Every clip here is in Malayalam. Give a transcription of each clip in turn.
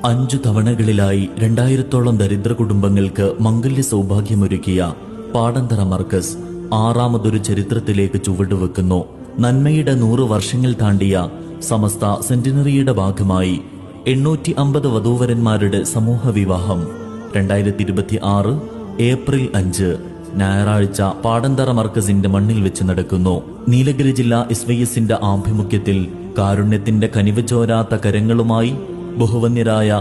5 തവണകളിലായി 2000-ഓളം ദരിദ്ര കുടുംബങ്ങൾക്ക് മംഗല്യ സൗഭാഗ്യമൊരുക്കിയ പാടന്തറ മർക്കസ് 6ാമതൊരു ചരിത്രത്തിലേക്ക് ചുവടുവെക്കുന്നു. നന്മയുടെ 100 വർഷങ്ങൾ താണ്ടിയ സമസ്ത സെന്റിനറിയുടെ ഭാഗമായി 850 വധൂവരന്മാരുടെ സമൂഹ വിവാഹം 2026 ഏപ്രിൽ 5 ഞായറാഴ്ച പാടന്തറ മർക്കസിന്റെ മണ്ണിൽ വെച്ച് നടക്കുന്നു. നീലഗിരി ജില്ലാ SYSന്റെ ആഭിമുഖ്യത്തിൽ കാരുണ്യത്തിന്റെ കനിവ് ചോരാത്ത കരങ്ങളുമായി ബഹുവന്യരായ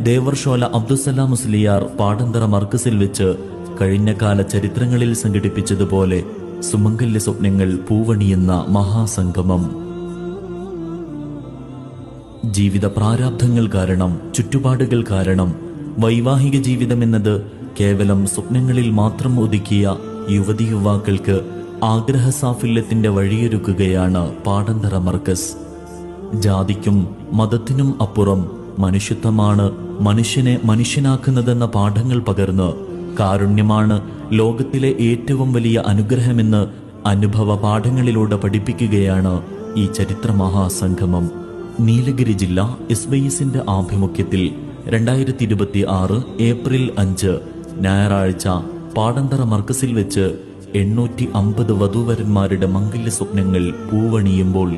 ദേവർഷോല അബ്ദുസലാം മുസ്ലിയാർ പാടന്തറ മർക്കസിൽ വെച്ച് കഴിഞ്ഞകാല ചരിത്രങ്ങളിൽ സംഘടിപ്പിച്ചതുപോലെ സുമംഗല്യ സ്വപ്നങ്ങൾ പൂവണിയുന്ന മഹാസംഗമം. ജീവിത പ്രാരാബ്ധങ്ങൾ കാരണം, ചുറ്റുപാടുകൾ കാരണം വൈവാഹിക ജീവിതമെന്നത് കേവലം സ്വപ്നങ്ങളിൽ മാത്രം ഒതുക്കിയ യുവതി യുവാക്കൾക്ക് ആഗ്രഹസാഫല്യത്തിന്റെ വഴിയൊരുക്കുകയാണ് പാടന്തറ മർക്കസ്. ജാതിക്കും മതത്തിനും അപ്പുറം മനുഷ്യത്വമാണ് മനുഷ്യനെ മനുഷ്യനാക്കുന്നതെന്ന പാഠങ്ങൾ പകർന്ന് കാരുണ്യമാണ് ലോകത്തിലെ ഏറ്റവും വലിയ അനുഗ്രഹമെന്ന് അനുഭവ പാഠങ്ങളിലൂടെ പഠിപ്പിക്കുകയാണ് ഈ ചരിത്ര മഹാസംഗമം. നീലഗിരി ജില്ലാ SYSന്റെ ആഭിമുഖ്യത്തിൽ 2026 ഏപ്രിൽ 5 ഞായറാഴ്ച പാടന്തറ മർക്കസിൽ വെച്ച് 850 വധൂവരന്മാരുടെ മംഗല്യ സ്വപ്നങ്ങൾ പൂവണിയുമ്പോൾ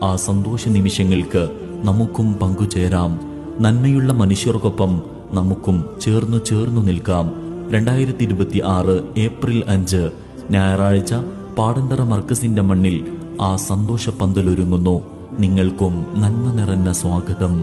ആ സന്തോഷ നിമിഷങ്ങൾക്ക് നമുക്കും പങ്കുചേരാം. നന്മയുള്ള മനുഷ്യർക്കൊപ്പം നമുക്കും ചേർന്നു നിൽക്കാം. 2026 ഏപ്രിൽ 5 ഞായറാഴ്ച പാടന്തറ മർക്കസിന്റെ മണ്ണിൽ ആ സന്തോഷ പന്തലൊരുങ്ങുന്നു. നിങ്ങൾക്കും നന്മ നിറഞ്ഞ സ്വാഗതം.